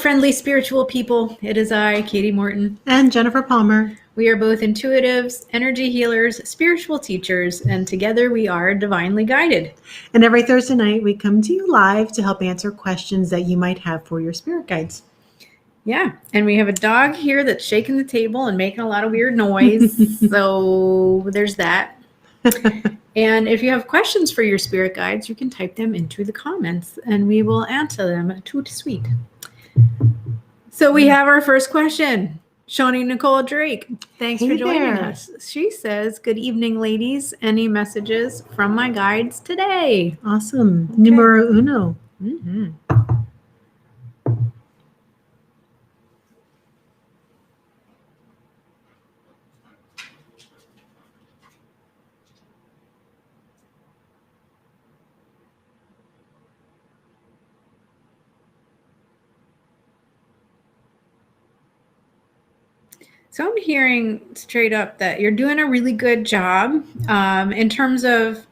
friendly spiritual people. It is I, Katie Morton. And Jennifer Palmer. We are both intuitives, energy healers, spiritual teachers, and together we are divinely guided. And every Thursday night, we come to you live to help answer questions that you might have for your spirit guides. Yeah, and we have a dog here that's shaking the table and making a lot of weird noise. So there's that. And if you have questions for your spirit guides, you can type them into the comments and we will answer them. Toot sweet. So we have our first question. Shawnee Nicole Drake, thanks for joining us. She says, good evening, ladies. Any messages from my guides today? Awesome. Okay. Numero uno. Mm-hmm. So I'm hearing straight up that you're doing a really good job in terms of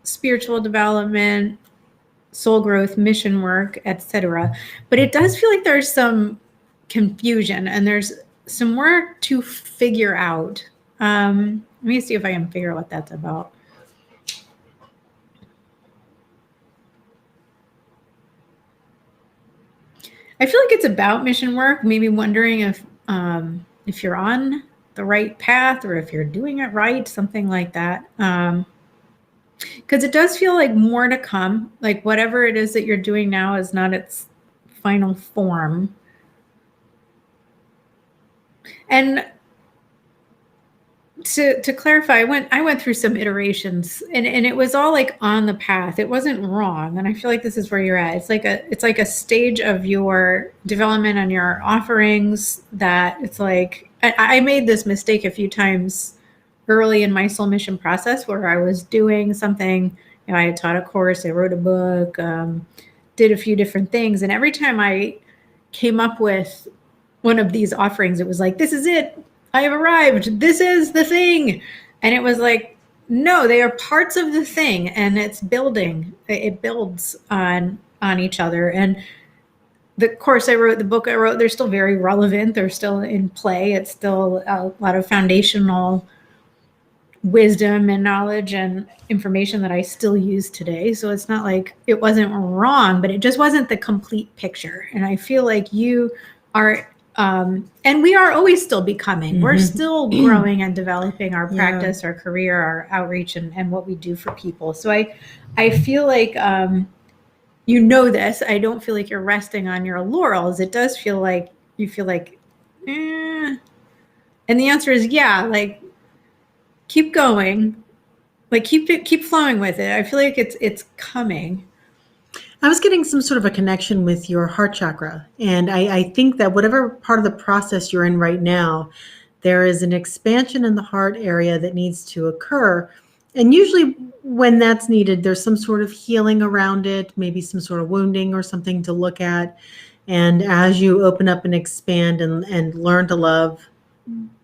spiritual development, soul growth, mission work, etc. But it does feel like there's some confusion and there's some work to figure out. Let me see if I can figure out what that's about. I feel like it's about mission work, maybe wondering if you're on the right path or if you're doing it right, something like that. Because it does feel like more to come, like whatever it is that you're doing now is not its final form. And to clarify, I went through some iterations and it was all like on the path. It wasn't wrong. And I feel like this is where you're at. It's like a stage of your development and your offerings that it's like, I made this mistake a few times early in my soul mission process where I was doing something, I had taught a course, I wrote a book, did a few different things. And every time I came up with one of these offerings, it was like, this is it. I have arrived. This is the thing. And it was like, no, they are parts of the thing and it's building. It builds on each other. And the course I wrote, the book I wrote, they're still very relevant. They're still in play. It's still a lot of foundational wisdom and knowledge and information that I still use today. So it's not like it wasn't wrong, but it just wasn't the complete picture. And I feel like you are, and we are always still becoming, we're still growing and developing our practice, our career, our outreach, and what we do for people. So I feel like, you know this, I don't feel like you're resting on your laurels. It does feel like you feel like, and the answer is yeah, like keep going, like keep flowing with it. I feel like it's coming. I was getting some sort of a connection with your heart chakra. And I think that whatever part of the process you're in right now, there is an expansion in the heart area that needs to occur. And usually when that's needed, there's some sort of healing around it, maybe some sort of wounding or something to look at. And as you open up and expand and learn to love,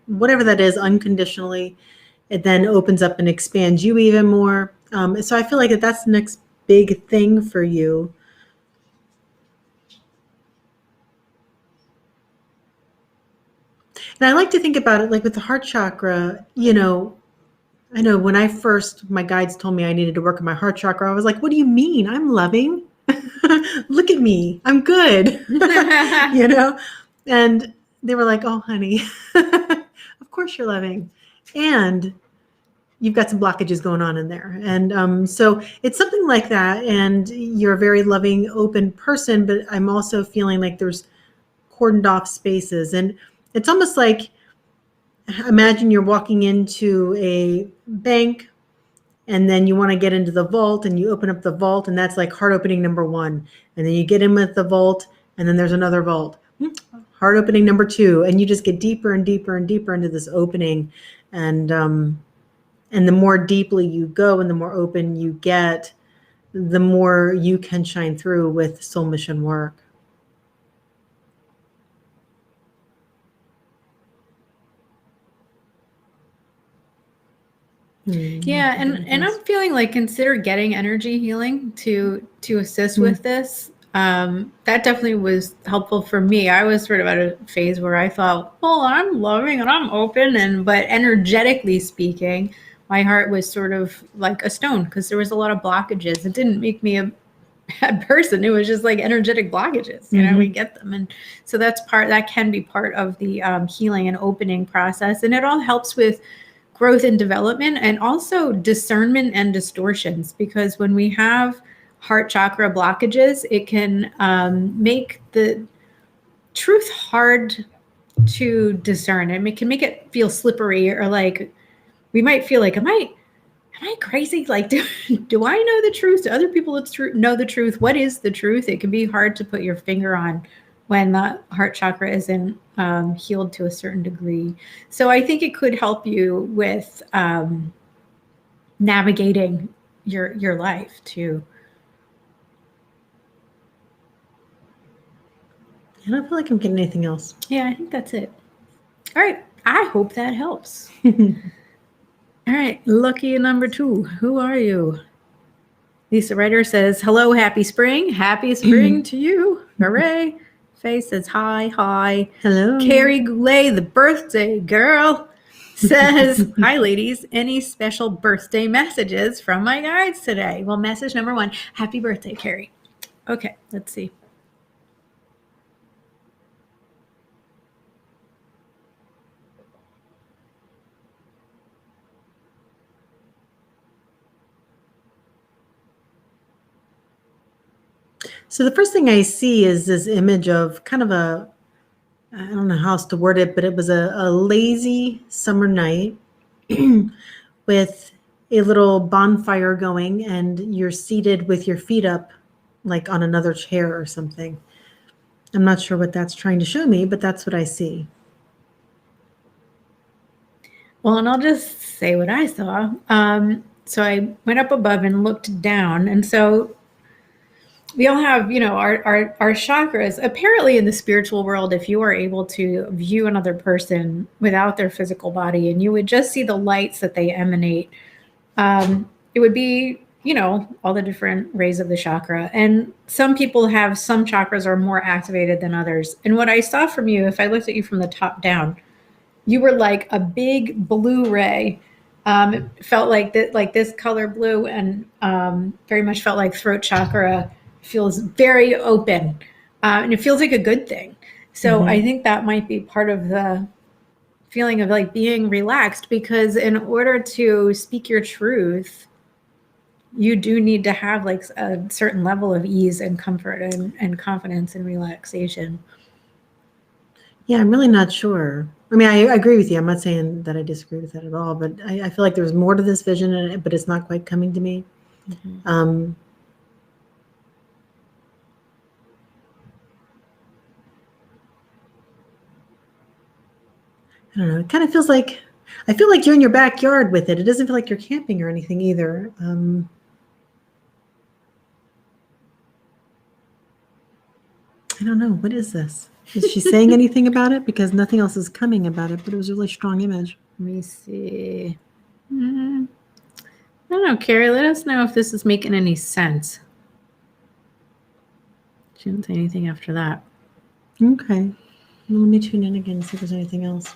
whatever that is, unconditionally, it then opens up and expands you even more. So I feel like that's the next big thing for you. And I like to think about it like with the heart chakra, I know when my guides told me I needed to work on my heart chakra, I was like, what do you mean? I'm loving. Look at me. I'm good. And they were like, oh, honey, of course you're loving. And you've got some blockages going on in there. And so it's something like that. And you're a very loving, open person, but I'm also feeling like there's cordoned off spaces. And it's almost like, imagine you're walking into a bank and then you want to get into the vault and you open up the vault and that's like heart opening number 1. And then you get in with the vault and then there's another vault, heart opening number 2. And you just get deeper and deeper and deeper into this opening. And the more deeply you go and the more open you get, the more you can shine through with soul mission work. Yeah, and I'm feeling like consider getting energy healing to assist with this. That definitely was helpful for me. I was sort of at a phase where I thought, well, I'm loving and I'm open, and but energetically speaking, my heart was sort of like a stone because there was a lot of blockages. It didn't make me a bad person. It was just like energetic blockages. You know, we get them, and so that can be part of the healing and opening process, and it all helps with growth and development, and also discernment and distortions. Because when we have heart chakra blockages, it can make the truth hard to discern, and it can make it feel slippery, or like we might feel like, am I crazy? Like, do I know the truth? Do other people know the truth? What is the truth? It can be hard to put your finger on when the heart chakra isn't healed to a certain degree. So I think it could help you with navigating your life too. I don't feel like I'm getting anything else. Yeah, I think that's it. All right. I hope that helps. All right. Lucky number 2. Who are you? Lisa Ryder says, hello, happy spring. Happy spring to you. Hooray. Faye says, hi. Hello. Carrie Goulet, the birthday girl, says, hi, ladies. Any special birthday messages from my guides today? Well, message number 1, happy birthday, Carrie. Okay, let's see. So the first thing I see is this image of kind of I don't know how else to word it, but it was a lazy summer night with a little bonfire going, and you're seated with your feet up, like on another chair or something. I'm not sure what that's trying to show me, but that's what I see. Well, and I'll just say what I saw. So I went up above and looked down, and so we all have, our chakras. Apparently, in the spiritual world, if you are able to view another person without their physical body, and you would just see the lights that they emanate, it would be, all the different rays of the chakra. And some people have, some chakras are more activated than others. And what I saw from you, if I looked at you from the top down, you were like a big blue ray. It felt like that, like this color blue, and very much felt like throat chakra feels very open, and it feels like a good thing. So I think that might be part of the feeling of like being relaxed, because in order to speak your truth, you do need to have like a certain level of ease and comfort and confidence and relaxation. Yeah, I'm really not sure. I mean, I agree with you. I'm not saying that I disagree with that at all, but I feel like there's more to this vision, but it's not quite coming to me. I don't know. It kind of feels like, I feel like you're in your backyard with it. It doesn't feel like you're camping or anything either. I don't know. What is this? Is she saying anything about it? Because nothing else is coming about it, but it was a really strong image. Let me see. I don't know, Carrie, let us know if this is making any sense. She didn't say anything after that. Okay. Well, let me tune in again and see if there's anything else.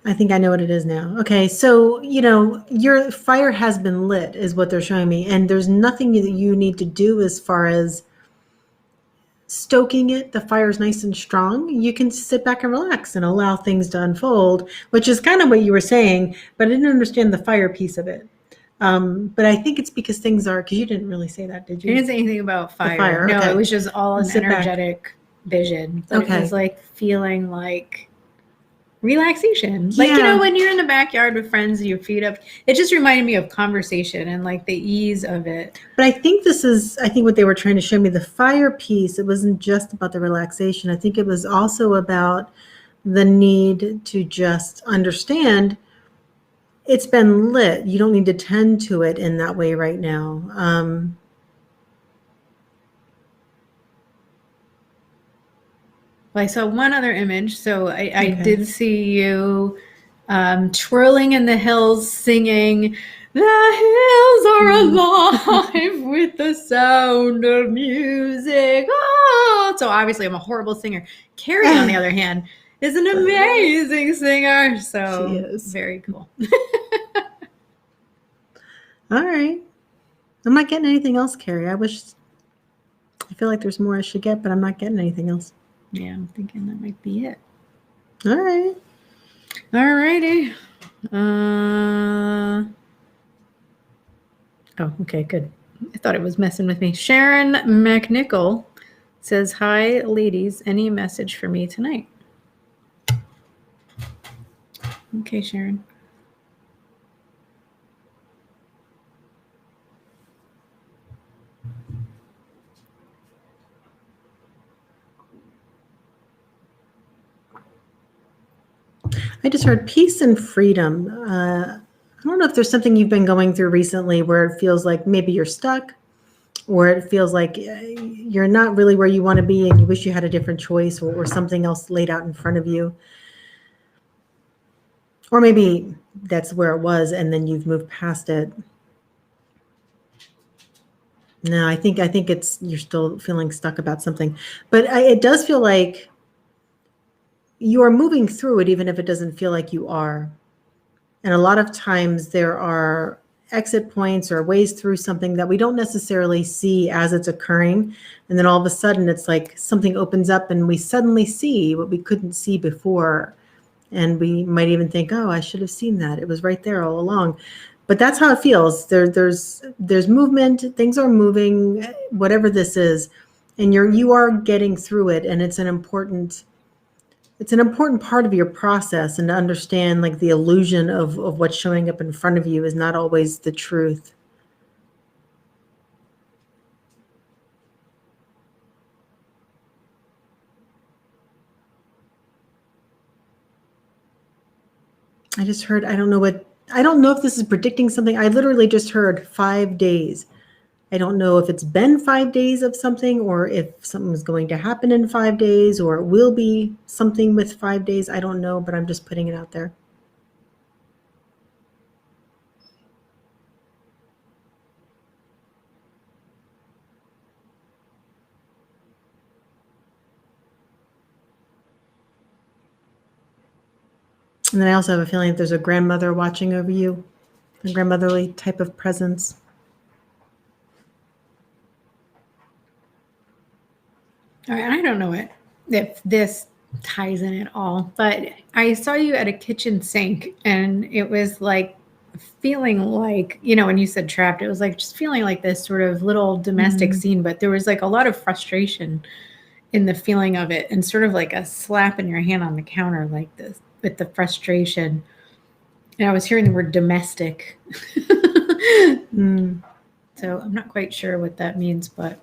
I think I know what it is now. Okay, so, your fire has been lit is what they're showing me, and there's nothing that you need to do as far as stoking it. The fire's nice and strong. You can sit back and relax and allow things to unfold, which is kind of what you were saying, but I didn't understand the fire piece of it. But I think it's because things are, because you didn't really say that, did you? You didn't say anything about fire. fire, No, okay. it was just all an Sit back. energetic vision. But Okay. it was like feeling like relaxation. Like, when you're in the backyard with friends and your feet up, it just reminded me of conversation and like the ease of it. But I think what they were trying to show me, the fire piece, it wasn't just about the relaxation. I think it was also about the need to just understand it's been lit. You don't need to tend to it in that way right now. Well, I saw one other image. So I did see you twirling in the hills, singing, "The hills are alive with the sound of music." Oh, so obviously I'm a horrible singer. Carrie, on the other hand, is an amazing singer. So She is. very cool. All right. I'm not getting anything else, Carrie. I feel like there's more I should get, but I'm not getting anything else. Yeah, I'm thinking that might be it. All right. All righty. Oh, okay, good. I thought it was messing with me. Sharon McNichol says, "Hi, ladies. Any message for me tonight?" Okay, Sharon. I just heard peace and freedom. I don't know if there's something you've been going through recently where it feels like maybe you're stuck, or it feels like you're not really where you want to be and you wish you had a different choice, or something else laid out in front of you. Or maybe that's where it was and then you've moved past it. No, I think it's you're still feeling stuck about something. But it does feel like you are moving through it, even if it doesn't feel like you are. And a lot of times there are exit points or ways through something that we don't necessarily see as it's occurring. And then all of a sudden it's like something opens up and we suddenly see what we couldn't see before. And we might even think, oh, I should have seen that. It was right there all along. But that's how it feels. There's movement, things are moving, whatever this is, and you are getting through it. And it's an important part of your process, and to understand like the illusion of what's showing up in front of you is not always the truth. I just heard, I don't know if this is predicting something. I literally just heard 5 days. I don't know if it's been 5 days of something, or if something's going to happen in 5 days, or it will be something with 5 days. I don't know, but I'm just putting it out there. And then I also have a feeling that there's a grandmother watching over you, a grandmotherly type of presence. All right, I don't know if this ties in at all, but I saw you at a kitchen sink, and it was like feeling like, when you said trapped, it was like just feeling like this sort of little domestic scene, but there was like a lot of frustration in the feeling of it, and sort of like a slap in your hand on the counter like this with the frustration. And I was hearing the word domestic. So I'm not quite sure what that means, but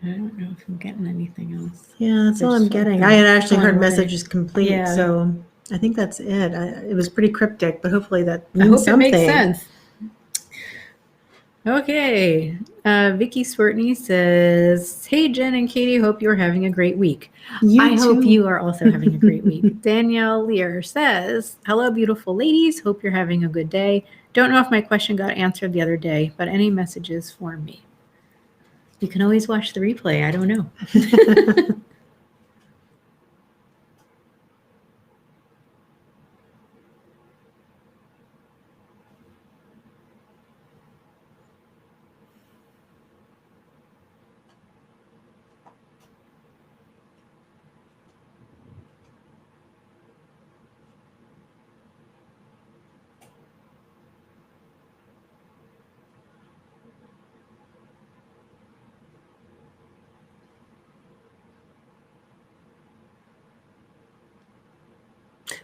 I don't know if I'm getting anything else. Yeah, that's all I'm getting. I had actually heard messages complete, so I think that's it. It was pretty cryptic, but hopefully that means something. It makes sense. Okay. Vicky Swertney says, "Hey, Jen and Katie, hope you're having a great week." I hope you are also having a great week. Danielle Lear says, "Hello, beautiful ladies. Hope you're having a good day. Don't know if my question got answered the other day, but any messages for me?" You can always watch the replay. I don't know.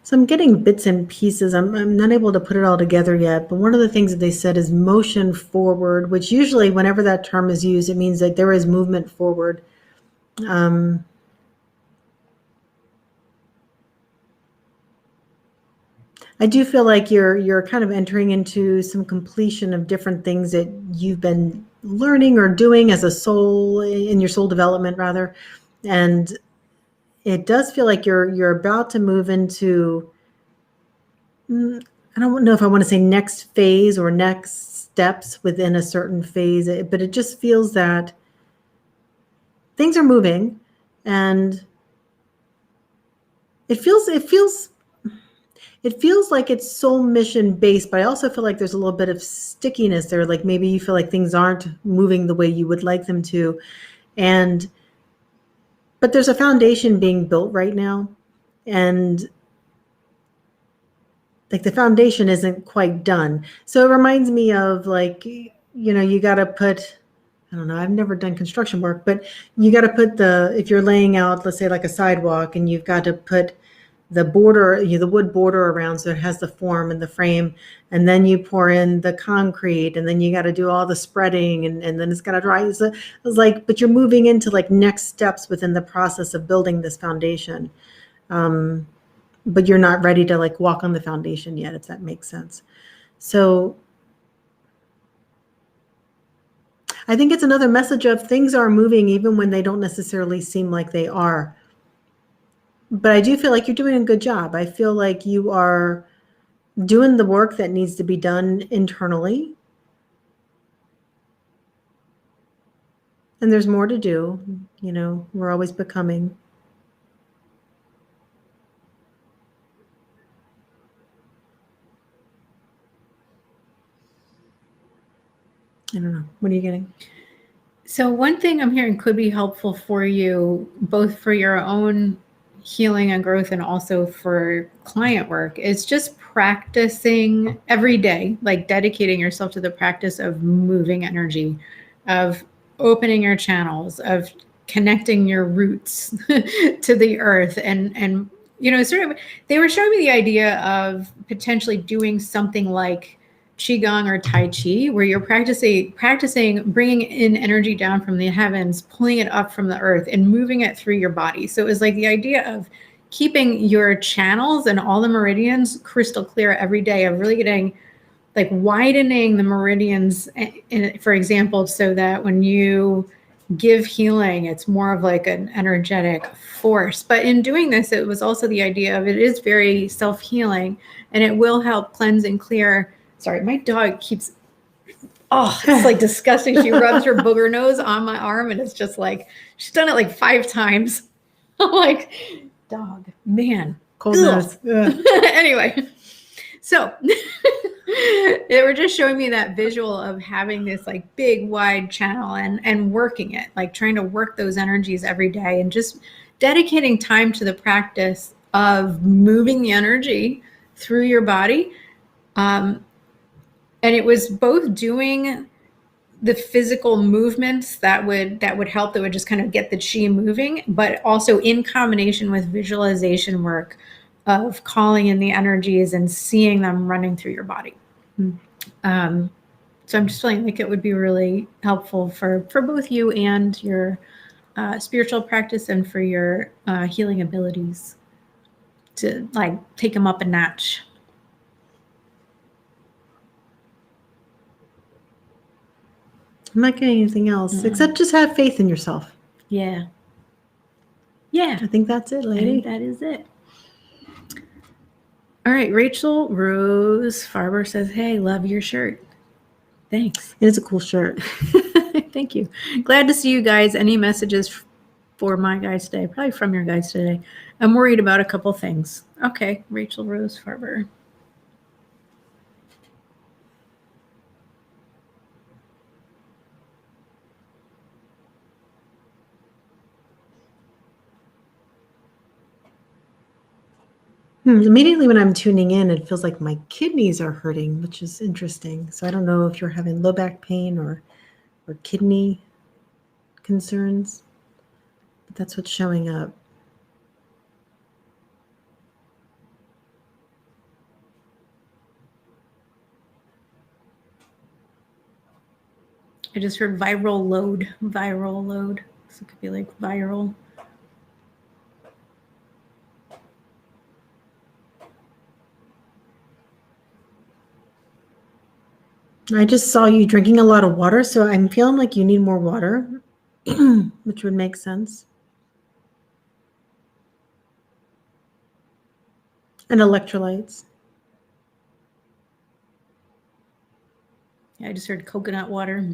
So I'm getting bits and pieces. I'm not able to put it all together yet, but one of the things that they said is motion forward, which usually whenever that term is used, it means that there is movement forward. I do feel like you're kind of entering into some completion of different things that you've been learning or doing as a soul, in your soul development rather. And it does feel like you're about to move into, I don't know if I want to say next phase or next steps within a certain phase, but it just feels that things are moving, and it feels like it's soul mission based, but I also feel like there's a little bit of stickiness there. Like maybe you feel like things aren't moving the way you would like them to. But there's a foundation being built right now. And like the foundation isn't quite done. So it reminds me of like, you got to put, I don't know, I've never done construction work, but you got to put if you're laying out, let's say like a sidewalk, and you've got to put the border, the wood border around so it has the form and the frame, and then you pour in the concrete, and then you got to do all the spreading, and then it's got to dry. So it's like, but you're moving into like next steps within the process of building this foundation. But you're not ready to like walk on the foundation yet, if that makes sense. So I think it's another message of things are moving even when they don't necessarily seem like they are. But I do feel like you're doing a good job. I feel like you are doing the work that needs to be done internally. And there's more to do. We're always becoming. I don't know. What are you getting? So one thing I'm hearing could be helpful for you, both for your own healing and growth and also for client work, is just practicing every day, like dedicating yourself to the practice of moving energy, of opening your channels, of connecting your roots to the earth. And sort of, they were showing me the idea of potentially doing something like Qigong or Tai Chi, where you're practicing bringing in energy down from the heavens, pulling it up from the earth, and moving it through your body. So it was like the idea of keeping your channels and all the meridians crystal clear every day, of really getting like widening the meridians, for example, so that when you give healing, it's more of like an energetic force. But in doing this, it was also the idea of it is very self-healing, and it will help cleanse and clear. Sorry, my dog keeps, it's like disgusting. She rubs her booger nose on my arm, and it's just like, she's done it like 5 times. I'm like, dog, man. Cold nose. Anyway, so they were just showing me that visual of having this like big wide channel and working it, like trying to work those energies every day and just dedicating time to the practice of moving the energy through your body. And it was both doing the physical movements that would help, that would just kind of get the chi moving, but also in combination with visualization work of calling in the energies and seeing them running through your body. So I'm just feeling like it would be really helpful for both you and your spiritual practice, and for your healing abilities, to like take them up a notch. I'm not getting anything else except just have faith in yourself. Yeah. I think that's it, lady. I think that is it. All right, Rachel Rose Farber says, "Hey, love your shirt." Thanks. It is a cool shirt. Thank you. Glad to see you guys. Any messages for my guys today? Probably from your guys today. I'm worried about a couple things. Okay, Rachel Rose Farber. Immediately when I'm tuning in, it feels like my kidneys are hurting, which is interesting. So I don't know if you're having low back pain or kidney concerns, but that's what's showing up. I just heard viral load. So it could be like viral. I just saw you drinking a lot of water, so I'm feeling like you need more water, which would make sense. And electrolytes. Yeah, I just heard coconut water.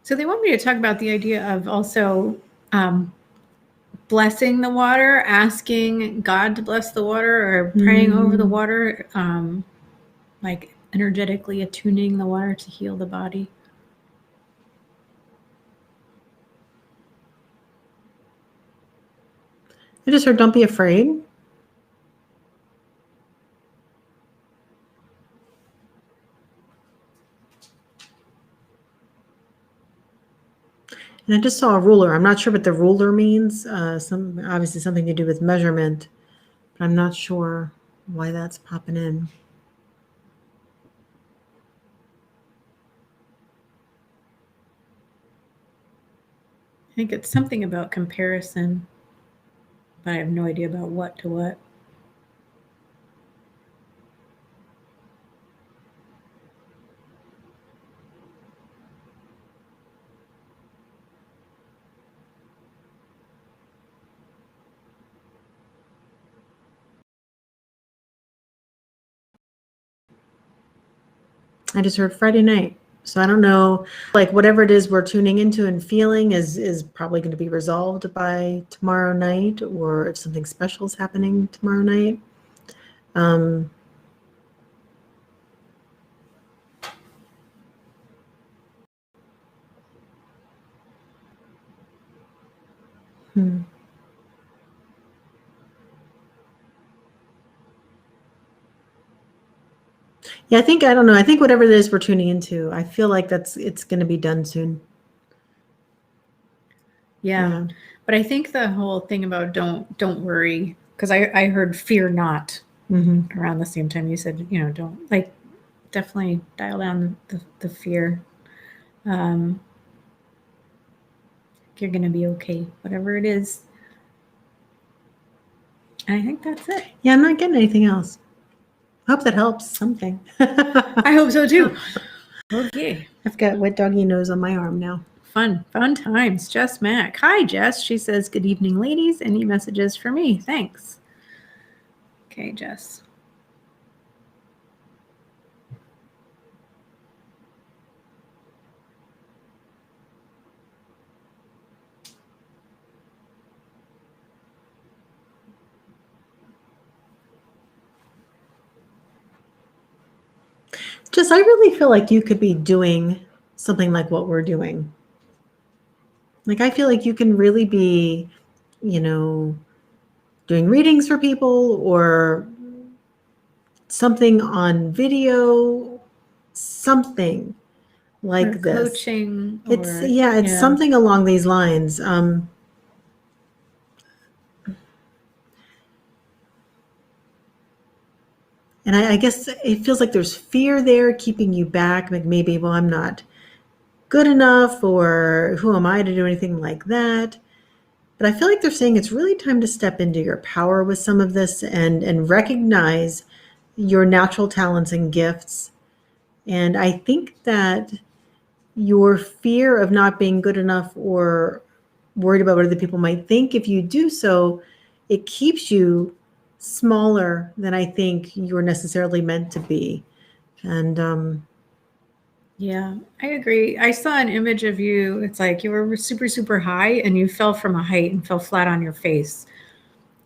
So they want me to talk about the idea of also blessing the water, asking God to bless the water, or praying over the water, like energetically attuning the water to heal the body. I just heard, don't be afraid. And I just saw a ruler. I'm not sure what the ruler means. Obviously something to do with measurement, but I'm not sure why that's popping in. I think it's something about comparison, but I have no idea about what to what. I just heard Friday night. So I don't know, like whatever it is we're tuning into and feeling is probably going to be resolved by tomorrow night, or if something special is happening tomorrow night. Yeah, I don't know. I think whatever it is we're tuning into, I feel like it's going to be done soon. Yeah. But I think the whole thing about don't worry, because I heard fear not around the same time you said, don't, like, definitely dial down the fear. You're going to be okay, whatever it is. And I think that's it. Yeah, I'm not getting anything else. I hope that helps something. I hope so too. Okay. I've got wet doggy nose on my arm now. Fun times. Jess Mack. Hi, Jess. She says, good evening, ladies. Any messages for me? Thanks. Okay, Jess. Just, I really feel like you could be doing something like what we're doing. Like, I feel like you can really be, doing readings for people or something on video, something like this. Coaching. It's something along these lines. And I guess it feels like there's fear there keeping you back. Like maybe, well, I'm not good enough, or who am I to do anything like that? But I feel like they're saying it's really time to step into your power with some of this and recognize your natural talents and gifts. And I think that your fear of not being good enough or worried about what other people might think, if you do so, it keeps you smaller than I think you're necessarily meant to be. And yeah, I agree. I saw an image of you. It's like you were super, super high and you fell from a height and fell flat on your face.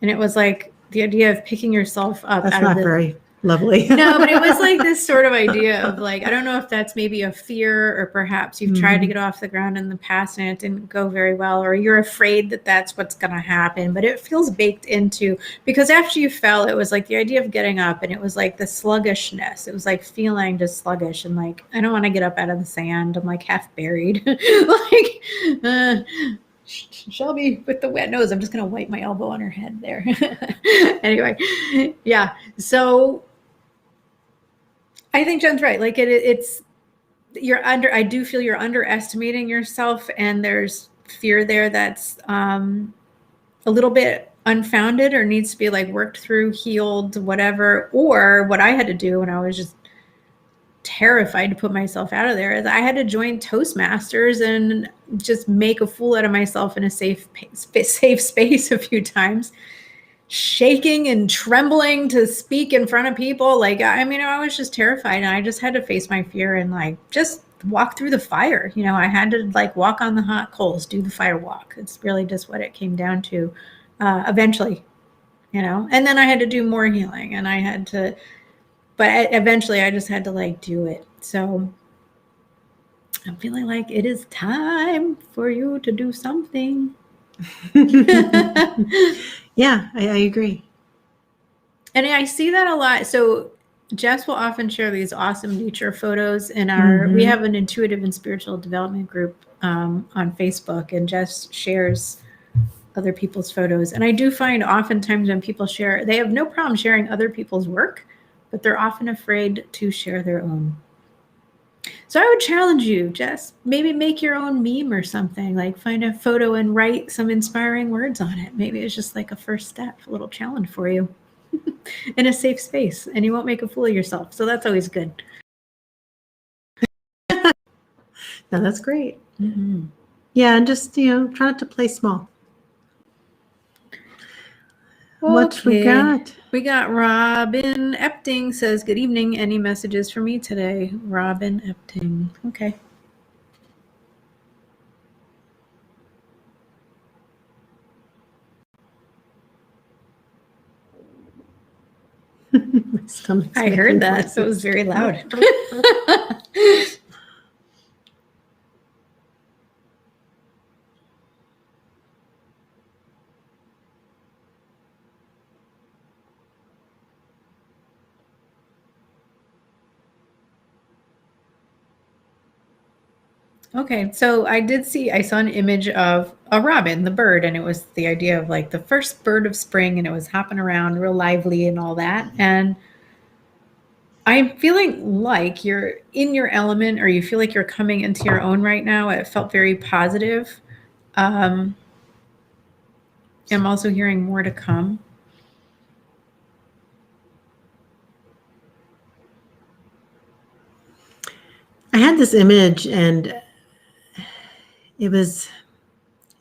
And it was like the idea of picking yourself up. That's not very lovely. No, but it was like this sort of idea of like, I don't know if that's maybe a fear, or perhaps you've tried to get off the ground in the past and it didn't go very well, or you're afraid that that's what's going to happen. But it feels baked into, because after you fell, it was like the idea of getting up, and it was like the sluggishness. It was like feeling just sluggish and like, I don't want to get up out of the sand. I'm like half buried. Shelby with the wet nose. I'm just going to wipe my elbow on her head there. Anyway, yeah. So I think Jen's right. Like it's I do feel you're underestimating yourself, and there's fear there that's a little bit unfounded or needs to be like worked through, healed, whatever. Or what I had to do when I was just terrified to put myself out of there is I had to join Toastmasters and just make a fool out of myself in a safe space a few times, shaking and trembling to speak in front of people. Like, I mean, I was just terrified, and I just had to face my fear and like just walk through the fire. You know, I had to like walk on the hot coals, do the fire walk. It's really just what it came down to eventually, you know. And then I had to do more healing, and I had to, but eventually I just had to like do it. So I'm feeling like it is time for you to do something. Yeah, I agree. And I see that a lot. So Jess will often share these awesome nature photos in our, we have an intuitive and spiritual development group on Facebook, and Jess shares other people's photos. And I do find oftentimes when people share, they have no problem sharing other people's work, but they're often afraid to share their own. So I would challenge you, Jess, maybe make your own meme or something, like find a photo and write some inspiring words on it. Maybe it's just like a first step, a little challenge for you in a safe space, and you won't make a fool of yourself. So that's always good. No, that's great. Mm-hmm. Yeah, and just, try not to play small. Okay. What we got? We got Robin Epting says, good evening. Any messages for me today? Robin Epting. Okay. My stomach's I making heard that. noises. So it was very loud. Okay, so I saw an image of a robin, the bird, and it was the idea of like the first bird of spring, and it was hopping around real lively and all that. And I'm feeling like you're in your element, or you feel like you're coming into your own right now. It felt very positive. I'm also hearing more to come. I had this image, and it was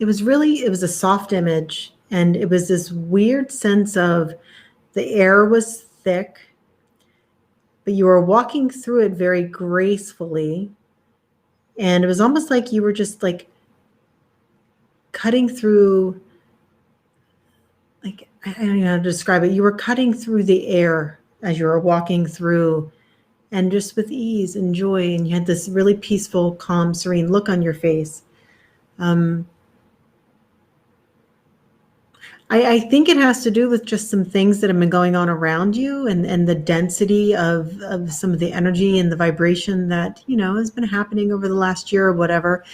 a soft image, and it was this weird sense of the air was thick, but you were walking through it very gracefully, and it was almost like you were just like cutting through, like, I don't know how to describe it. You were cutting through the air as you were walking through, and just with ease and joy, and you had this really peaceful, calm, serene look on your face. I think it has to do with just some things that have been going on around you, and the density of some of the energy and the vibration that, has been happening over the last year or whatever.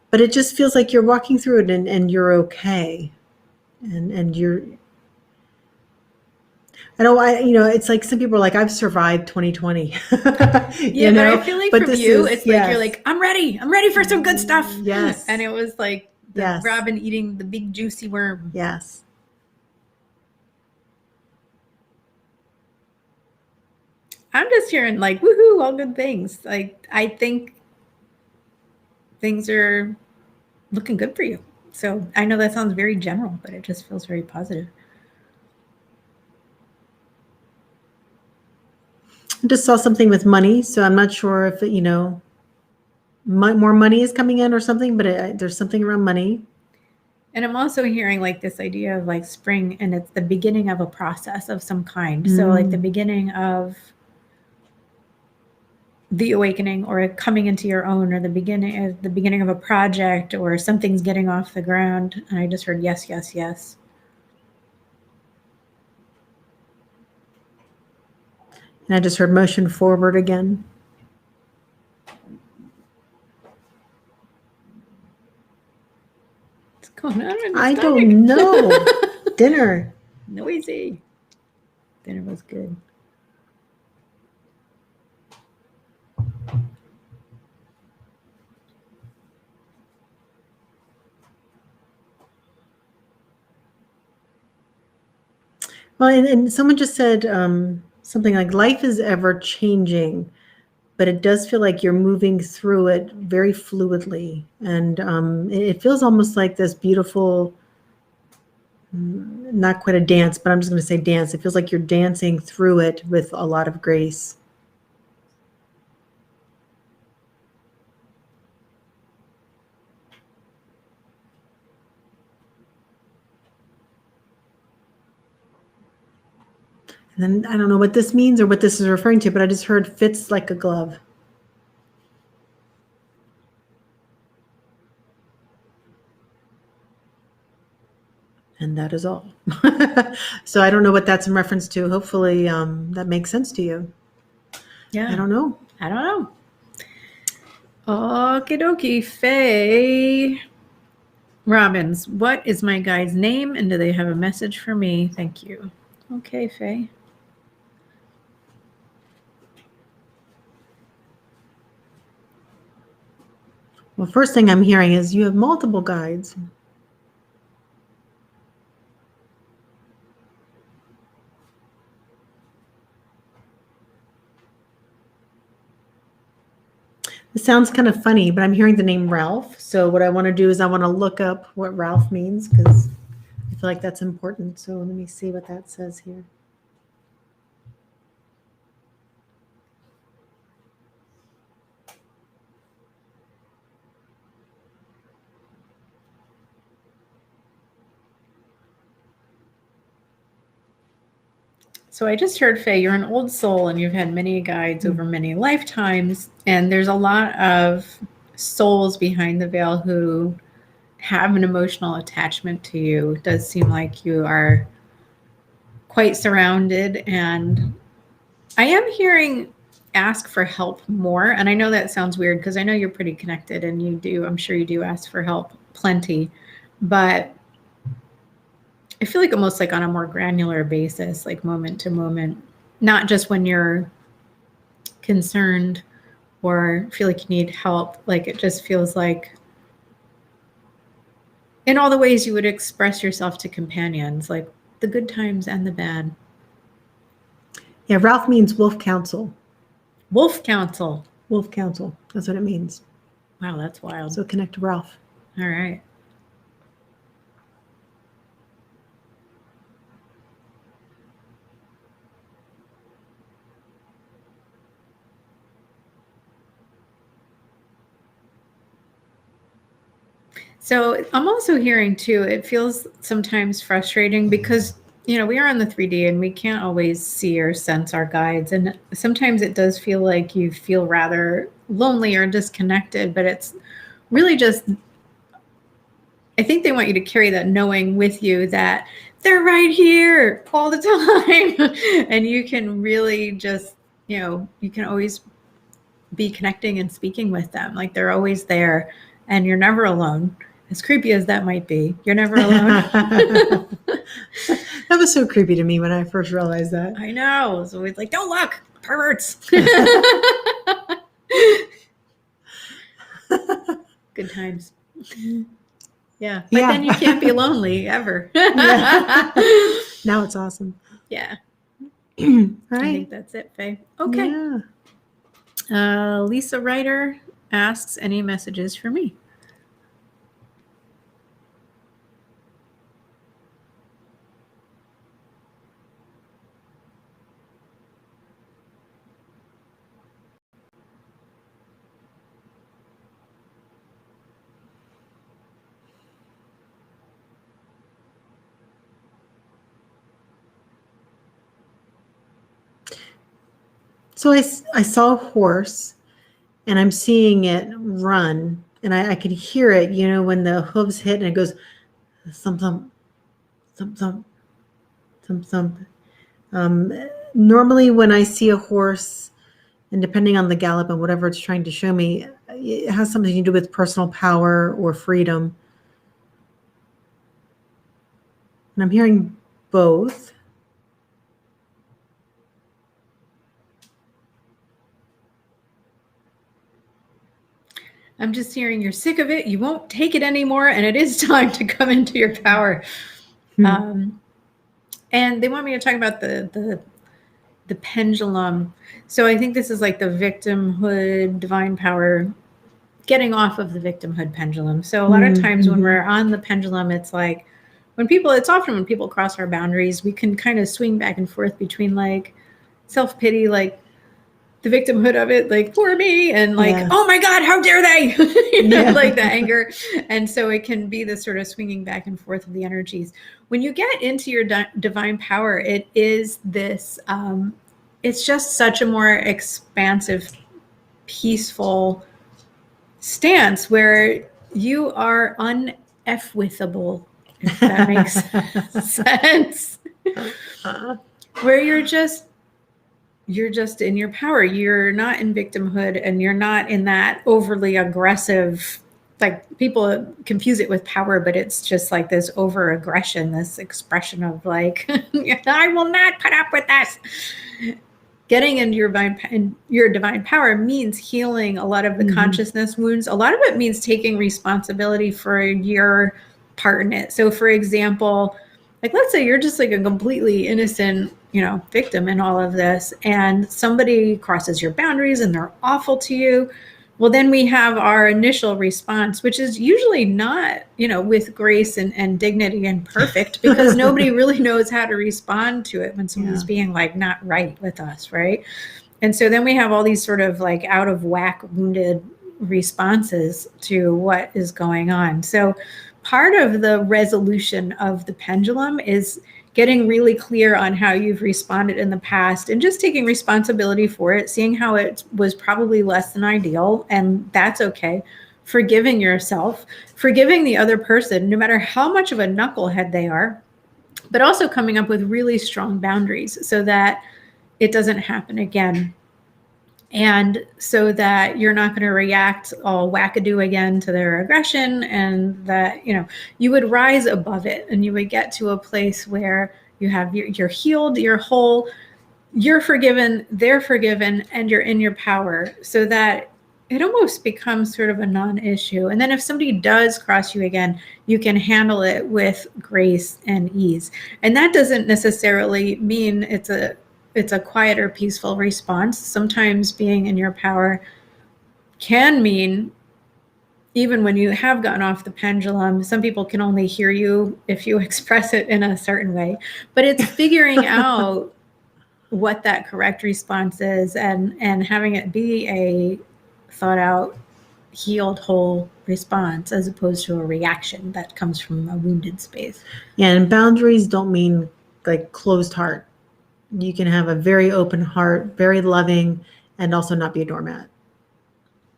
But it just feels like you're walking through it, and you're okay. And you're, it's like some people are like, I've survived 2020. Yeah, but I feel like but from you, it's like yes. you're like, I'm ready for some good stuff. Yes. And it was like the Yes. robin eating the big juicy worm. Yes. I'm just hearing like, woohoo, all good things. Like, I think things are looking good for you. So I know that sounds very general, but it just feels very positive. I just saw something with money, so I'm not sure if more money is coming in or something, but there's something around money. And I'm also hearing like this idea of like spring, and it's the beginning of a process of some kind. So like the beginning of the awakening, or coming into your own, or the beginning of a project, or something's getting off the ground. And I just heard yes, yes, yes. And I just heard motion forward again. What's going on in the I stomach? don't know. Dinner. Noisy. Dinner was good. Well, and someone just said something like life is ever changing, but it does feel like you're moving through it very fluidly. And it feels almost like this beautiful, not quite a dance, but I'm just going to say dance. It feels like you're dancing through it with a lot of grace. And then I don't know what this means or what this is referring to, but I just heard fits like a glove. And that is all. So I don't know what that's in reference to. Hopefully that makes sense to you. Yeah. I don't know. Okie dokie, Faye Robbins. What is my guide's name and do they have a message for me? Thank you. Okay, Faye. Well, first thing I'm hearing is you have multiple guides. It sounds kind of funny, but I'm hearing the name Ralph. So what I want to do is I want to look up what Ralph means because I feel like that's important. So let me see what that says here. So I just heard, Faye, you're an old soul and you've had many guides over many lifetimes. And there's a lot of souls behind the veil who have an emotional attachment to you. It does seem like you are quite surrounded. And I am hearing ask for help more. And I know that sounds weird because I know you're pretty connected and you do, I'm sure you do ask for help plenty. But I feel like almost like on a more granular basis, like moment to moment, not just when you're concerned or feel like you need help. Like it just feels like in all the ways you would express yourself to companions, like the good times and the bad. Yeah, Ralph means wolf counsel. Wolf counsel. Wolf counsel. That's what it means. Wow, that's wild. So connect to Ralph. All right. So I'm also hearing too, it feels sometimes frustrating because, you know, we are on the 3D and we can't always see or sense our guides. And sometimes it does feel like you feel rather lonely or disconnected, but it's really just, I think they want you to carry that knowing with you that they're right here all the time. And you can really just, you know, you can always be connecting and speaking with them. Like they're always there and you're never alone. As creepy as that might be, you're never alone. That was so creepy to me when I first realized that. I know. So it's like, don't look, perverts. Good times. Yeah. But then you can't be lonely ever. Yeah. Now it's awesome. Yeah. All right. I think that's it, Faye. Okay. Yeah. Lisa Ryder asks, any messages for me? So I saw a horse and I'm seeing it run and I could hear it, you know, when the hooves hit and it goes thump, thump, thump, thump, thump, thump. Normally when I see a horse, and depending on the gallop and whatever it's trying to show me, it has something to do with personal power or freedom. And I'm hearing both. I'm just hearing you're sick of it. You won't take it anymore. And it is time to come into your power. And they want me to talk about the pendulum. So I think this is like the victimhood, divine power, getting off of the victimhood pendulum. So a lot of times when we're on the pendulum, it's like it's often when people cross our boundaries, we can kind of swing back and forth between like self-pity, like the victimhood of it, like poor me, and like, oh my God, how dare they? Like the anger. And so it can be this sort of swinging back and forth of the energies. When you get into your divine power, it is this, it's just such a more expansive, peaceful stance where you are un-F-withable, if that makes sense. Where you're just in your power. You're not in victimhood, and you're not in that overly aggressive, like people confuse it with power, but it's just like this over aggression, this expression of like, I will not put up with this. Getting into your divine power means healing a lot of the consciousness wounds. A lot of it means taking responsibility for your part in it. So for example, like let's say you're just like a completely innocent, victim in all of this, and somebody crosses your boundaries and they're awful to you. Well, then we have our initial response, which is usually not, with grace and dignity and perfect, because nobody really knows how to respond to it when somebody's being like not right with us, right? And so then we have all these sort of like out of whack, wounded responses to what is going on. So part of the resolution of the pendulum is getting really clear on how you've responded in the past and just taking responsibility for it, seeing how it was probably less than ideal, and that's okay. Forgiving yourself, forgiving the other person, no matter how much of a knucklehead they are, but also coming up with really strong boundaries so that it doesn't happen again. And so that you're not going to react all wackadoo again to their aggression, and that, you would rise above it, and you would get to a place where you're healed, you're whole, you're forgiven, they're forgiven, and you're in your power, so that it almost becomes sort of a non-issue. And then if somebody does cross you again, you can handle it with grace and ease. And that doesn't necessarily mean it's a quieter, peaceful response. Sometimes being in your power can mean, even when you have gotten off the pendulum, some people can only hear you if you express it in a certain way. But it's figuring out what that correct response is, and having it be a thought out, healed, whole response, as opposed to a reaction that comes from a wounded space. Yeah, and boundaries don't mean like closed heart. You can have a very open heart, very loving, and also not be a doormat,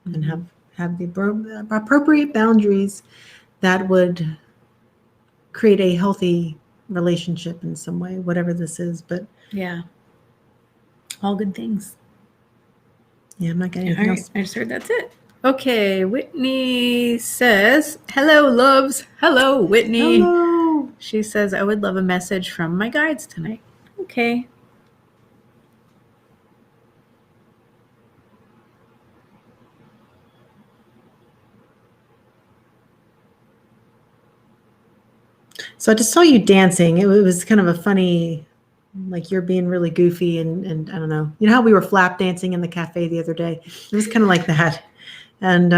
and have the appropriate boundaries that would create a healthy relationship in some way, whatever this is. But yeah, all good things. Yeah, I'm not getting anything else. I just heard that's it. Okay, Whitney says, hello, loves. Hello, Whitney. Hello. She says, I would love a message from my guides tonight. Okay. So I just saw you dancing. It was kind of a funny, like you're being really goofy and I don't know. You know how we were flap dancing in the cafe the other day? It was kind of like that. And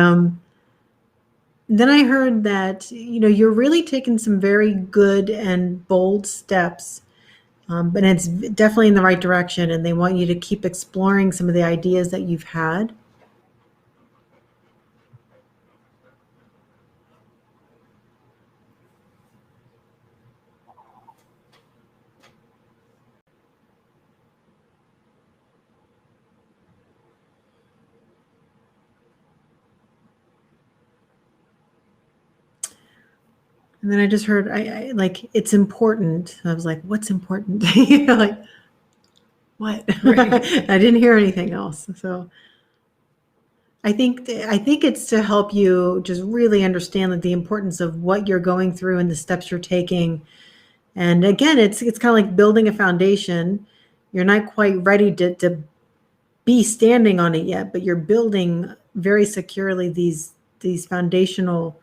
then I heard that, you're really taking some very good and bold steps, but it's definitely in the right direction. And they want you to keep exploring some of the ideas that you've had. And then I just heard, I like, it's important. I was like, what's important? Like, what? Right. I didn't hear anything else. So I think it's to help you just really understand the importance of what you're going through and the steps you're taking. And again, it's kind of like building a foundation. You're not quite ready to be standing on it yet, but you're building very securely these foundational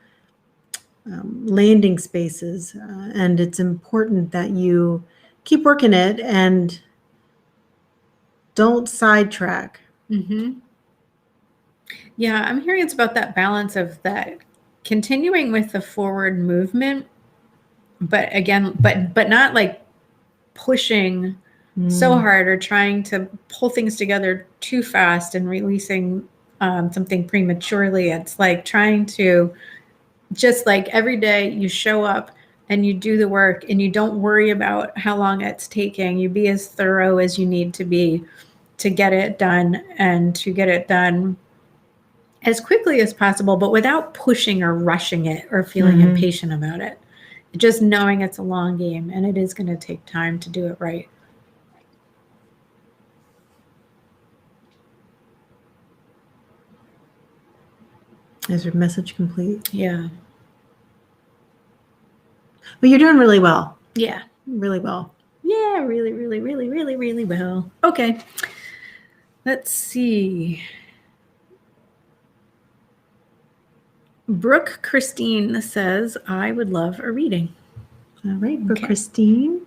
landing spaces, and it's important that you keep working it and don't sidetrack. Mm-hmm. Yeah, I'm hearing it's about that balance of that continuing with the forward movement, but again, but not like pushing so hard or trying to pull things together too fast and releasing something prematurely. It's like trying to just like every day you show up and you do the work and you don't worry about how long it's taking. You be as thorough as you need to be to get it done and to get it done as quickly as possible, but without pushing or rushing it or feeling impatient about it. Just knowing it's a long game and it is going to take time to do it right. Is your message complete? Yeah. But you're doing really well. Yeah. Really well. Yeah, really, really, really, really, really well. Okay. Let's see. Brooke Christine says, I would love a reading. All right, Brooke Okay. Christine.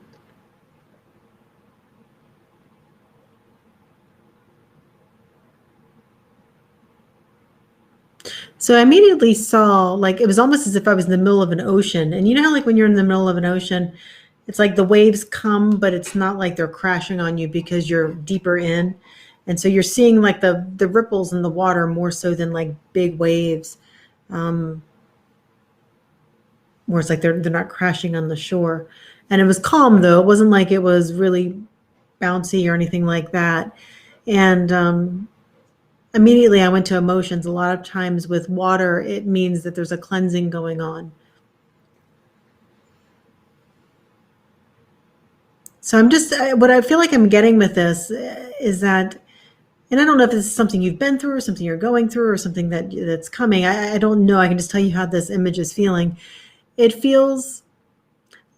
So I immediately saw, like, it was almost as if I was in the middle of an ocean. And you know how, like, when you're in the middle of an ocean, it's like the waves come, but it's not like they're crashing on you because you're deeper in. And so you're seeing like the ripples in the water more so than like big waves. Where it's like they're not crashing on the shore. And it was calm though. It wasn't like it was really bouncy or anything like that. And immediately I went to emotions. A lot of times with water, it means that there's a cleansing going on. So I'm just, what I feel like I'm getting with this is that, and I don't know if this is something you've been through or something you're going through or something that's coming. I don't know. I can just tell you how this image is feeling. It feels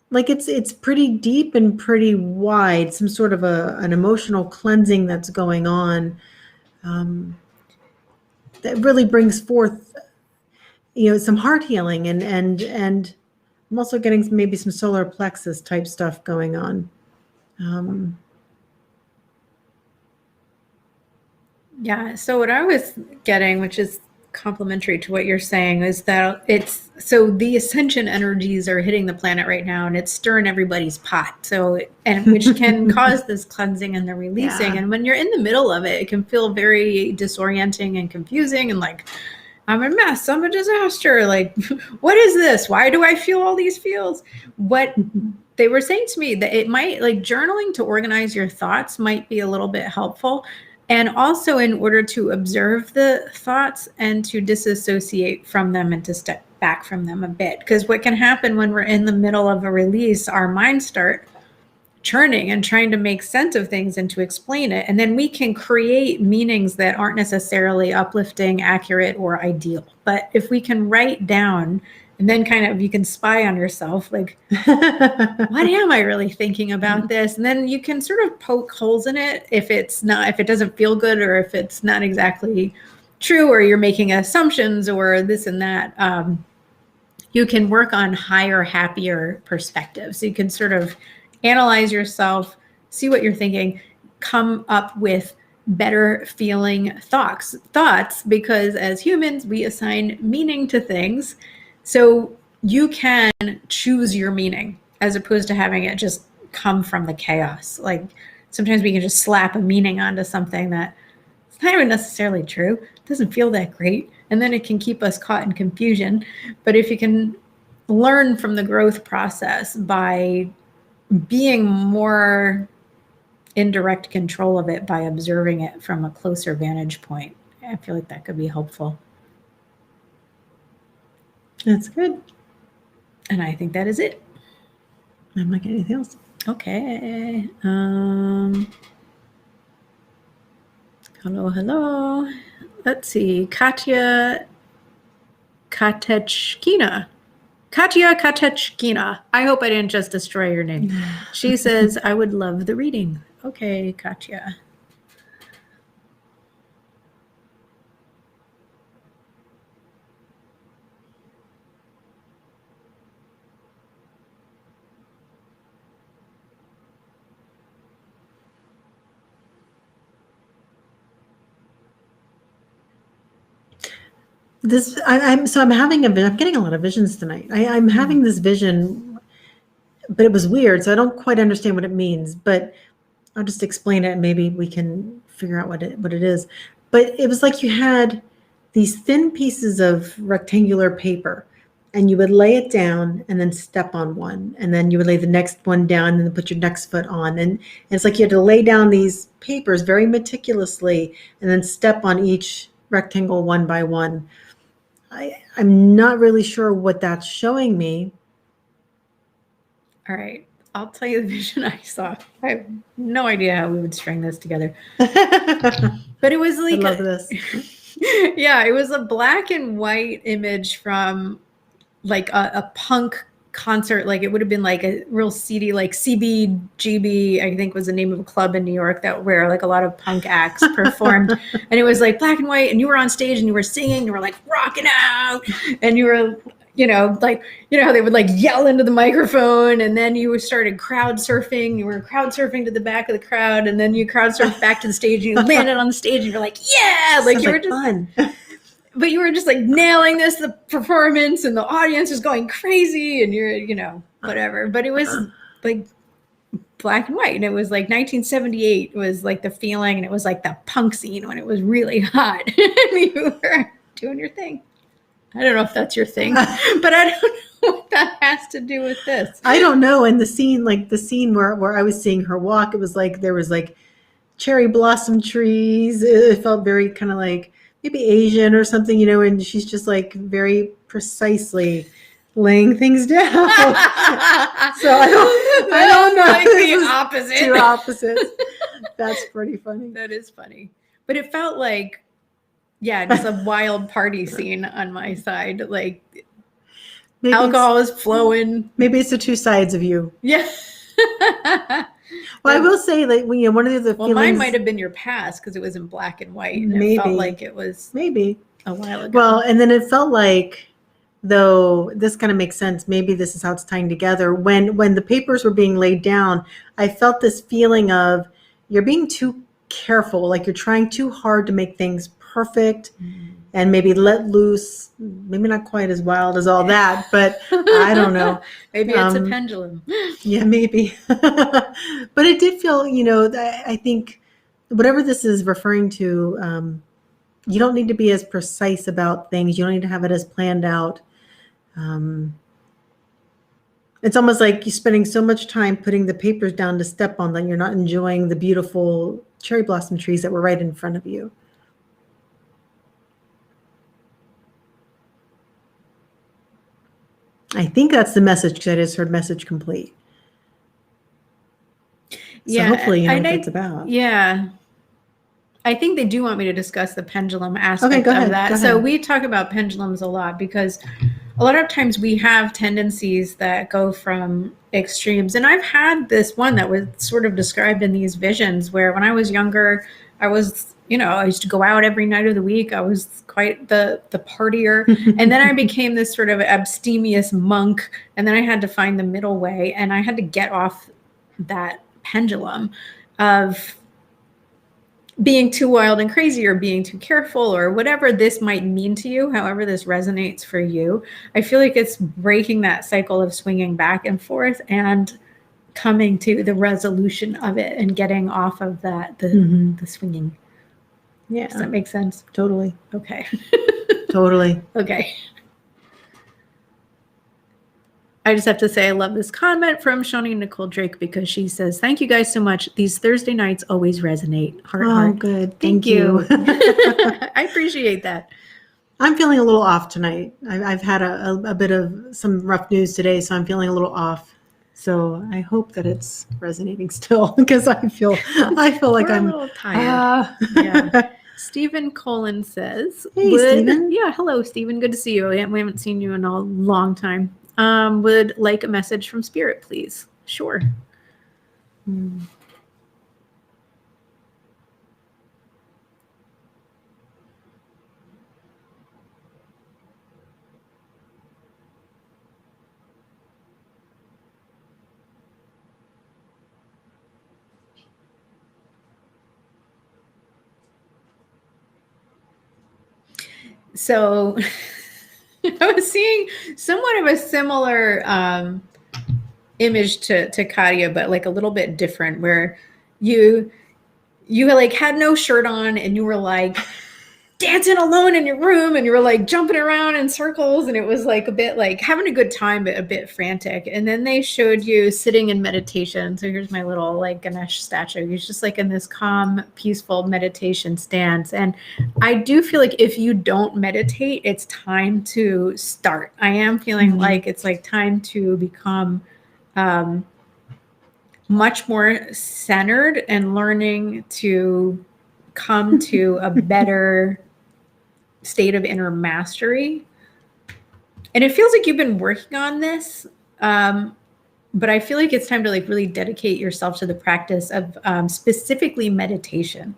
like it's pretty deep and pretty wide, some sort of an emotional cleansing that's going on, that really brings forth, some heart healing and I'm also getting maybe some solar plexus type stuff going on. Yeah. So what I was getting, which is complementary to what you're saying, is that it's so the ascension energies are hitting the planet right now and it's stirring everybody's pot. So, and which can cause this cleansing and the releasing. Yeah. And when you're in the middle of it, it can feel very disorienting and confusing and like, I'm a mess. I'm a disaster. Like, what is this? Why do I feel all these feels? What they were saying to me that it might, like, journaling to organize your thoughts might be a little bit helpful. And also in order to observe the thoughts and to disassociate from them and to step back from them a bit. Because what can happen when we're in the middle of a release, our minds start churning and trying to make sense of things and to explain it. And then we can create meanings that aren't necessarily uplifting, accurate, or ideal. But if we can write down and then kind of you can spy on yourself, like, what am I really thinking about this? And then you can sort of poke holes in it if it doesn't feel good or if it's not exactly true or you're making assumptions or this and that. You can work on higher, happier perspectives. So you can sort of analyze yourself, see what you're thinking, come up with better feeling thoughts because as humans, we assign meaning to things. So you can choose your meaning as opposed to having it just come from the chaos. Like sometimes we can just slap a meaning onto something that it's not even necessarily true. It doesn't feel that great. And then it can keep us caught in confusion. But if you can learn from the growth process by being more in direct control of it by observing it from a closer vantage point, I feel like that could be helpful. That's good. And I think that is it. I'm not getting anything else. Okay. Hello. Let's see. Katya Katechkina. I hope I didn't just destroy your name. She says, I would love the reading. Okay, Katya. I'm having I'm getting a lot of visions tonight. I'm having this vision, but it was weird, so I don't quite understand what it means. But I'll just explain it, and maybe we can figure out what it is. But it was like you had these thin pieces of rectangular paper, and you would lay it down and then step on one, and then you would lay the next one down and then put your next foot on, and it's like you had to lay down these papers very meticulously and then step on each rectangle one by one. I'm not really sure what that's showing me. All right. I'll tell you the vision I saw. I have no idea how we would string this together. I But it was like love this. yeah, it was a black and white image from like a punk concert. Like it would have been like a real seedy, like CBGB, I think was the name of a club in New York that where like a lot of punk acts performed. And it was like black and white, and you were on stage and you were singing, you were like rocking out, and you were, like, they would like yell into the microphone, and then you started crowd surfing. You were crowd surfing to the back of the crowd, and then you crowd surfed back to the stage, and you landed on the stage, and you're like, yeah, like you were just fun. But you were just like nailing the performance, and the audience was going crazy, and you're, whatever. But it was like black and white, and it was like 1978 was like the feeling, and it was like the punk scene when it was really hot, and you were doing your thing. I don't know if that's your thing, but I don't know what that has to do with this. I don't know. And the scene where I was seeing her walk, it was like there was like cherry blossom trees. It felt very kind of like maybe Asian or something, and she's just like very precisely laying things down. So I don't know. Like the opposite. Two opposites. That's pretty funny. That is funny. But it felt like, just a wild party scene on my side. Like maybe alcohol is flowing. Maybe it's the two sides of you. Yeah. Well, I will say, like, one of the feelings. Mine might have been your past because it was in black and white, and it felt like it was maybe a while ago. Well, and then it felt like, though, this kind of makes sense. Maybe this is how it's tying together. When the papers were being laid down, I felt this feeling of you're being too careful, like you're trying too hard to make things perfect. And maybe let loose, maybe not quite as wild as all that, but I don't know. Maybe it's a pendulum. Yeah, maybe. But it did feel, I think whatever this is referring to, you don't need to be as precise about things. You don't need to have it as planned out. It's almost like you're spending so much time putting the papers down to step on that you're not enjoying the beautiful cherry blossom trees that were right in front of you. I think that's the message because I just heard message complete. So hopefully you know what it's about. Yeah. I think they do want me to discuss the pendulum aspect of that. So we talk about pendulums a lot because a lot of times we have tendencies that go from extremes. And I've had this one that was sort of described in these visions where when I was younger, I was, I used to go out every night of the week. I was quite the partier. And then I became this sort of abstemious monk. And then I had to find the middle way. And I had to get off that pendulum of being too wild and crazy or being too careful or whatever this might mean to you, however this resonates for you. I feel like it's breaking that cycle of swinging back and forth and coming to the resolution of it and getting off of that, the swinging. Yeah. Does that make sense? Totally. Okay. Totally. Okay. I just have to say I love this comment from Shawnee Nicole Drake because she says, thank you guys so much. These Thursday nights always resonate. Heart. Good. Thank you. I appreciate that. I'm feeling a little off tonight. I've had a bit of some rough news today, so I'm feeling a little off. So I hope that it's resonating still because I feel like I'm a little tired. Yeah. Stephen Colin says, hey, Stephen. Yeah, hello, Stephen. Good to see you. We haven't seen you in a long time. Would like a message from Spirit, please. Sure. So I was seeing somewhat of a similar image to Katia, but like a little bit different, where you like had no shirt on and you were like dancing alone in your room and you were like jumping around in circles, and it was like a bit like having a good time but a bit frantic. And then they showed you sitting in meditation. So here's my little like Ganesh statue. He's just like in this calm, peaceful meditation stance. And I do feel like if you don't meditate, it's time to start. I am feeling like it's like time to become much more centered and learning to come to a better state of inner mastery. And it feels like you've been working on this, but I feel like it's time to like really dedicate yourself to the practice of specifically meditation.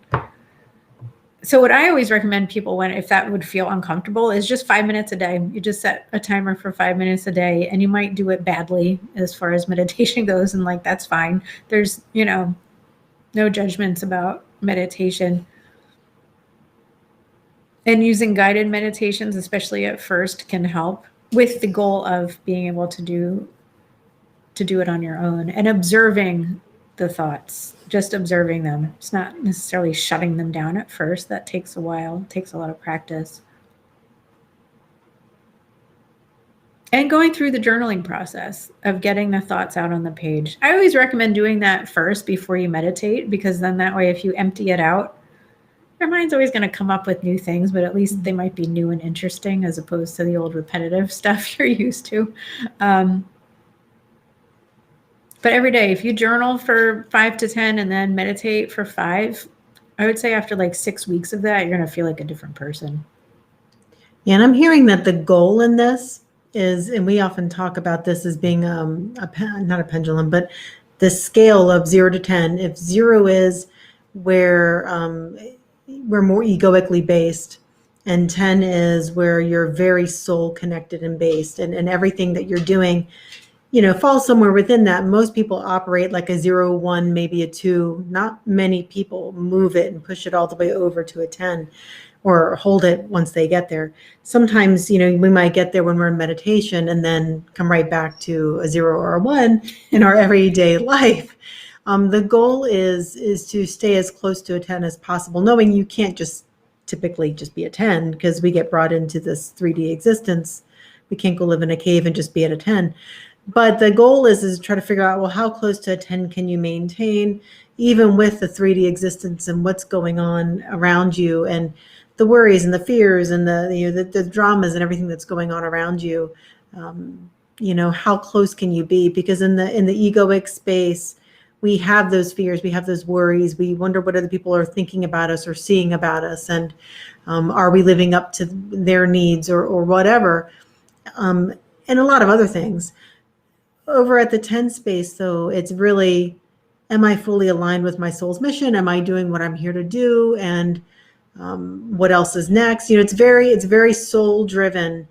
So what I always recommend people, if that would feel uncomfortable, is just 5 minutes a day. You just set a timer for 5 minutes a day, and you might do it badly as far as meditation goes, and like that's fine. There's, no judgments about meditation. And using guided meditations, especially at first, can help, with the goal of being able to do it on your own and observing the thoughts, just observing them. It's not necessarily shutting them down at first. That takes a while. It takes a lot of practice. And going through the journaling process of getting the thoughts out on the page. I always recommend doing that first before you meditate, because then that way, if you empty it out, your mind's always going to come up with new things, but at least they might be new and interesting as opposed to the old repetitive stuff you're used to. But every day, if you journal for 5 to 10 and then meditate for 5, I would say after like 6 weeks of that, you're going to feel like a different person. Yeah, and I'm hearing that the goal in this is, and we often talk about this as being not a pendulum, but the scale of 0 to 10. If 0 is where we're more egoically based, and 10 is where you're very soul connected and based, and everything that you're doing, falls somewhere within that. Most people operate like a 0, 1, maybe a 2. Not many people move it and push it all the way over to a 10 or hold it once they get there. Sometimes, we might get there when we're in meditation and then come right back to a 0 or a 1 in our everyday life. The goal is to stay as close to a 10 as possible, knowing you can't just typically just be a 10, because we get brought into this 3D existence. We can't go live in a cave and just be at a 10. But the goal is to try to figure out, well, how close to a 10 can you maintain, even with the 3D existence and what's going on around you, and the worries and the fears and the dramas and everything that's going on around you. How close can you be? Because in the egoic space, we have those fears, we have those worries, we wonder what other people are thinking about us or seeing about us, and are we living up to their needs or whatever, and a lot of other things. Over at the 10 space, though, it's really, am I fully aligned with my soul's mission? Am I doing what I'm here to do? And what else is next? It's very soul driven,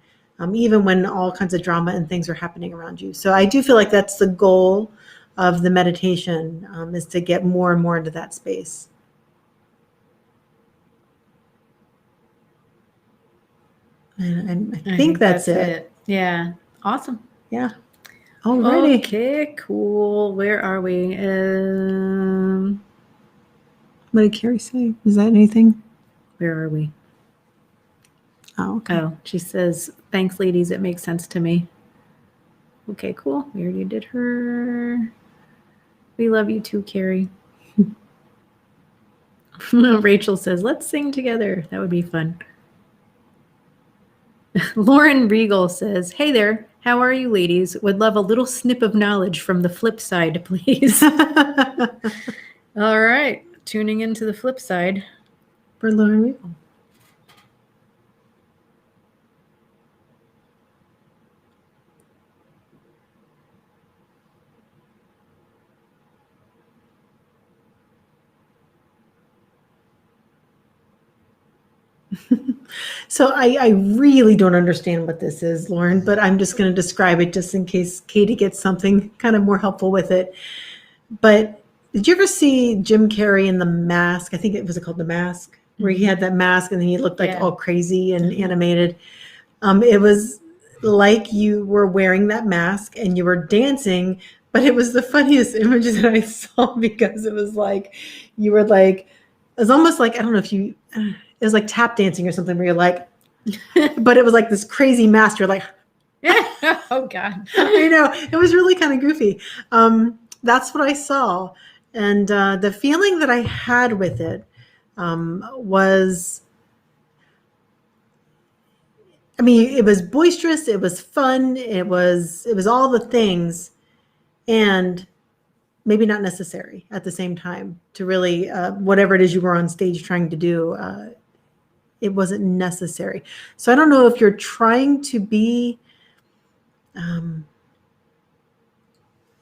even when all kinds of drama and things are happening around you. So I do feel like that's the goal of the meditation, is to get more and more into that space. And I think that's it. Yeah. Awesome. Yeah. Alrighty. Okay, cool. Where are we? What did Carrie say? Is that anything? Where are we? Oh, okay. Oh, she says, thanks, ladies. It makes sense to me. Okay, cool. We already did her. We love you too, Carrie. Rachel says, let's sing together. That would be fun. Lauren Regal says, hey there. How are you, ladies? Would love a little snip of knowledge from the flip side, please. All right. Tuning into the flip side. For Lauren Regal. So I really don't understand what this is, Lauren, but I'm just going to describe it just in case Katie gets something kind of more helpful with it. But did you ever see Jim Carrey in The Mask? I think it was called The Mask. where he had that mask and he looked like Yeah. all crazy and animated. It was like you were wearing that mask and you were dancing, but it was the funniest images that I saw because it was like you were like, it was almost like, I don't know if you, it was like tap dancing or something where you're like, but it was like this crazy mask. You're like, Oh God. I know, it was really kind of goofy. That's what I saw. And the feeling that I had with it was, I mean, it was boisterous, it was fun, it was all the things, and maybe not necessary at the same time to really whatever it is you were on stage trying to do. It wasn't necessary. So I don't know if you're trying to be,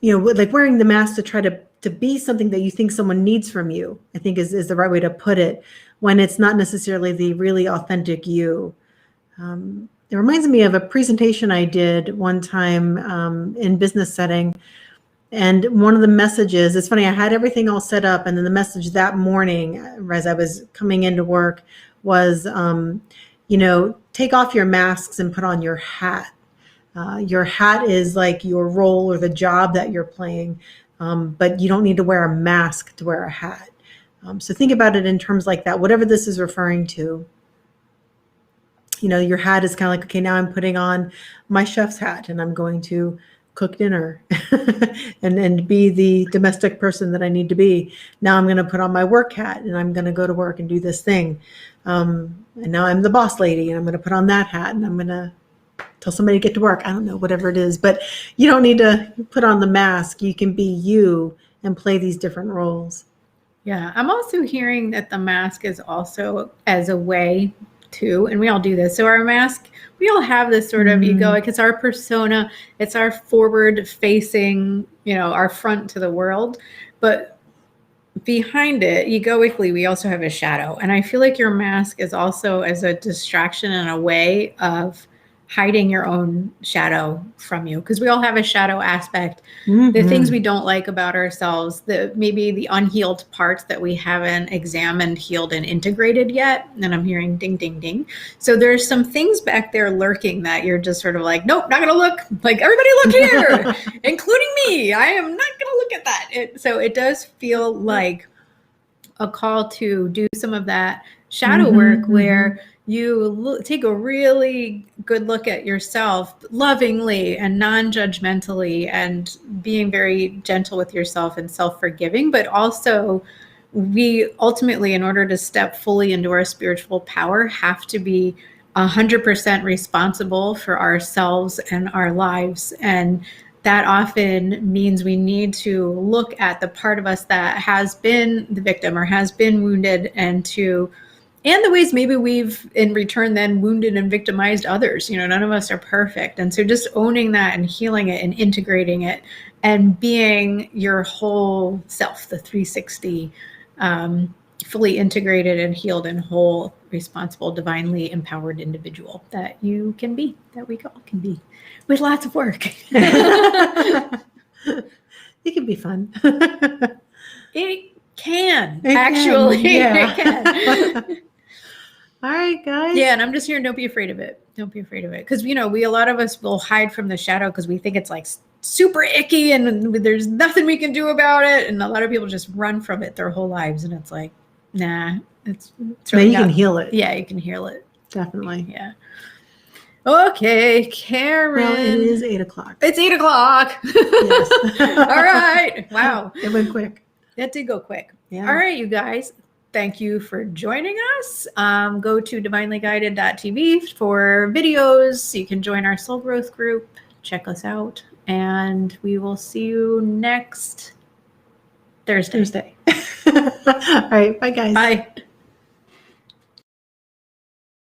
like wearing the mask to try to be something that you think someone needs from you, I think is the right way to put it, when it's not necessarily the really authentic you. It reminds me of a presentation I did one time in business setting. And one of the messages, it's funny, I had everything all set up. And then the message that morning, as I was coming into work, was, take off your masks and put on your hat. Your hat is like your role or the job that you're playing, but you don't need to wear a mask to wear a hat. So think about it in terms like that, whatever this is referring to. Your hat is kind of like, okay, now I'm putting on my chef's hat and I'm going to cook dinner and be the domestic person that I need to be. Now I'm going to put on my work hat and I'm going to go to work and do this thing. And now I'm the boss lady and I'm going to put on that hat and I'm going to tell somebody to get to work. I don't know, whatever it is, but you don't need to put on the mask. You can be you and play these different roles. Yeah. I'm also hearing that the mask is also as a way too, and we all do this. So our mask, we all have this sort of egoic, it's our persona, it's our forward facing, our front to the world. But behind it, egoically, we also have a shadow. And I feel like your mask is also as a distraction and a way of hiding your own shadow from you, because we all have a shadow aspect. The things we don't like about ourselves, maybe the unhealed parts that we haven't examined, healed, and integrated yet. And I'm hearing ding, ding, ding. So there's some things back there lurking that you're just sort of like, nope, not going to look. Like, everybody look here, including me. I am not going to look at that. So it does feel like a call to do some of that shadow work where you take a really good look at yourself lovingly and non-judgmentally and being very gentle with yourself and self-forgiving. But also, we ultimately, in order to step fully into our spiritual power, have to be 100% responsible for ourselves and our lives. And that often means we need to look at the part of us that has been the victim or has been wounded, and the ways maybe we've in return then wounded and victimized others. None of us are perfect. And so just owning that and healing it and integrating it and being your whole self, the 360, fully integrated and healed and whole, responsible, divinely empowered individual that you can be, that we all can be, with lots of work. It can be fun. It can, actually. Yeah. It can. All right, guys. Yeah, and I'm just here. Don't be afraid of it. Don't be afraid of it. Because, a lot of us will hide from the shadow because we think it's like super icky and there's nothing we can do about it. And a lot of people just run from it their whole lives. And it's like, nah, it's really you can heal it. Yeah, you can heal it. Definitely. Yeah. Okay, Karen. Well, it is 8:00. It's 8:00. Yes. All right. Wow. It went quick. That did go quick. Yeah. All right, you guys. Thank you for joining us. Go to divinelyguided.tv for videos. You can join our soul growth group. Check us out. And we will see you next Thursday. All right. Bye, guys. Bye.